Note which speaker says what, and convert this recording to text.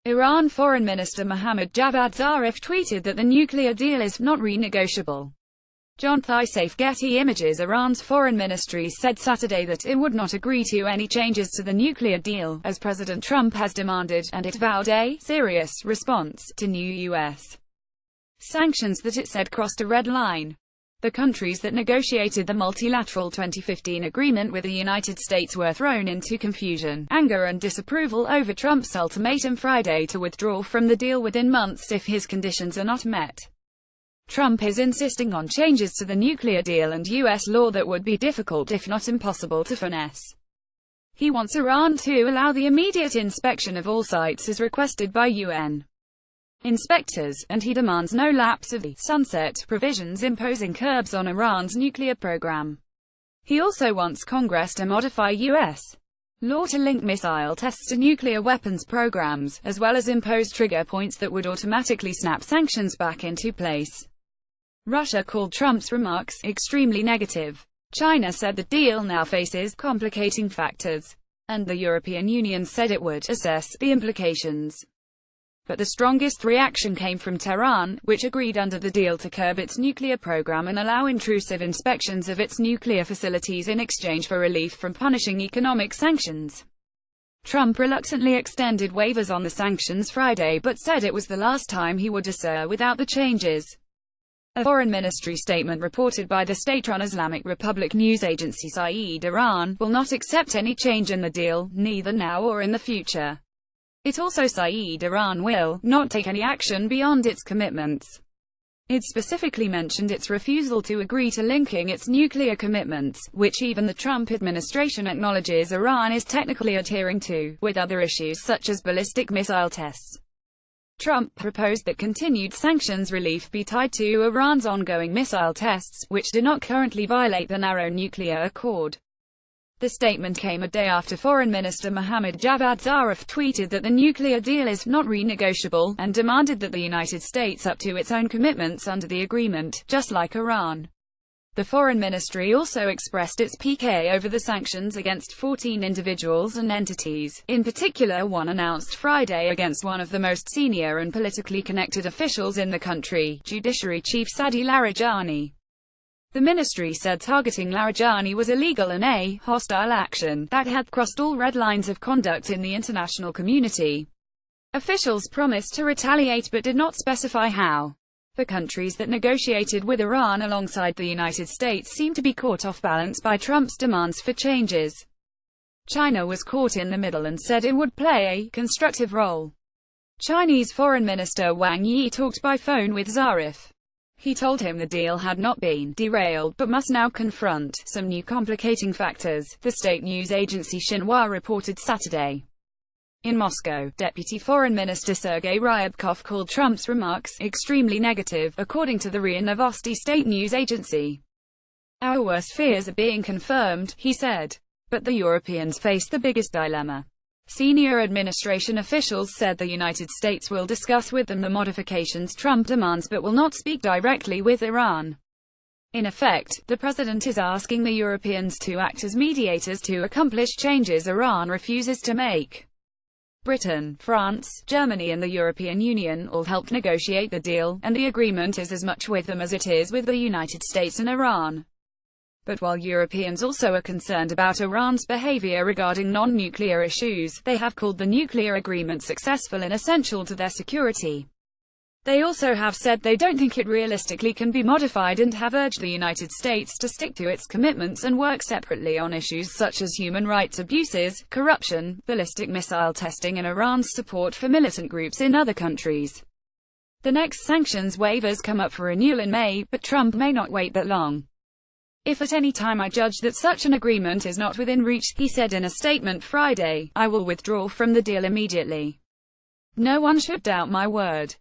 Speaker 1: Iran Foreign Minister Mohammad Javad Zarif tweeted that the nuclear deal is not renegotiable. John Thyssafe Getty Images. Iran's foreign ministry said Saturday that it would not agree to any changes to the nuclear deal, as President Trump has demanded, and it vowed a serious response to new U.S. sanctions that it said crossed a red line. The countries that negotiated the multilateral 2015 agreement with the United States were thrown into confusion, anger and disapproval over Trump's ultimatum Friday to withdraw from the deal within months if his conditions are not met. Trump is insisting on changes to the nuclear deal and U.S. law that would be difficult if not impossible to finesse. He wants Iran to allow the immediate inspection of all sites as requested by UN inspectors, and he demands no lapse of the sunset provisions imposing curbs on Iran's nuclear program. He also wants Congress to modify U.S. law to link missile tests to nuclear weapons programs, as well as impose trigger points that would automatically snap sanctions back into place. Russia called Trump's remarks extremely negative. China said the deal now faces complicating factors, and the European Union said it would assess the implications. But the strongest reaction came from Tehran, which agreed under the deal to curb its nuclear program and allow intrusive inspections of its nuclear facilities in exchange for relief from punishing economic sanctions. Trump reluctantly extended waivers on the sanctions Friday but said it was the last time he would assert without the changes. A foreign ministry statement reported by the state-run Islamic Republic news agency said Iran will not accept any change in the deal, neither now or in the future. It also said Iran will not take any action beyond its commitments. It specifically mentioned its refusal to agree to linking its nuclear commitments, which even the Trump administration acknowledges Iran is technically adhering to, with other issues such as ballistic missile tests. Trump proposed that continued sanctions relief be tied to Iran's ongoing missile tests, which do not currently violate the narrow nuclear accord. The statement came a day after Foreign Minister Mohammad Javad Zarif tweeted that the nuclear deal is not renegotiable, and demanded that the United States up to its own commitments under the agreement, just like Iran. The Foreign Ministry also expressed its pique over the sanctions against 14 individuals and entities, in particular one announced Friday against one of the most senior and politically connected officials in the country, Judiciary Chief Sadi Larijani. The ministry said targeting Larijani was illegal and a hostile action that had crossed all red lines of conduct in the international community. Officials promised to retaliate but did not specify how. The countries that negotiated with Iran alongside the United States seem to be caught off balance by Trump's demands for changes. China was caught in the middle and said it would play a constructive role. Chinese Foreign Minister Wang Yi talked by phone with Zarif. He told him the deal had not been derailed but must now confront some new complicating factors, the state news agency Xinhua reported Saturday. In Moscow, Deputy Foreign Minister Sergei Ryabkov called Trump's remarks extremely negative, according to the RIA Novosti state news agency. Our worst fears are being confirmed, he said. But the Europeans face the biggest dilemma. Senior administration officials said the United States will discuss with them the modifications Trump demands but will not speak directly with Iran. In effect, the president is asking the Europeans to act as mediators to accomplish changes Iran refuses to make. Britain, France, Germany and the European Union all helped negotiate the deal, and the agreement is as much with them as it is with the United States and Iran. But while Europeans also are concerned about Iran's behavior regarding non-nuclear issues, they have called the nuclear agreement successful and essential to their security. They also have said they don't think it realistically can be modified and have urged the United States to stick to its commitments and work separately on issues such as human rights abuses, corruption, ballistic missile testing and Iran's support for militant groups in other countries. The next sanctions waivers come up for renewal in May, but Trump may not wait that long. If at any time I judge that such an agreement is not within reach, he said in a statement Friday, I will withdraw from the deal immediately. No one should doubt my word.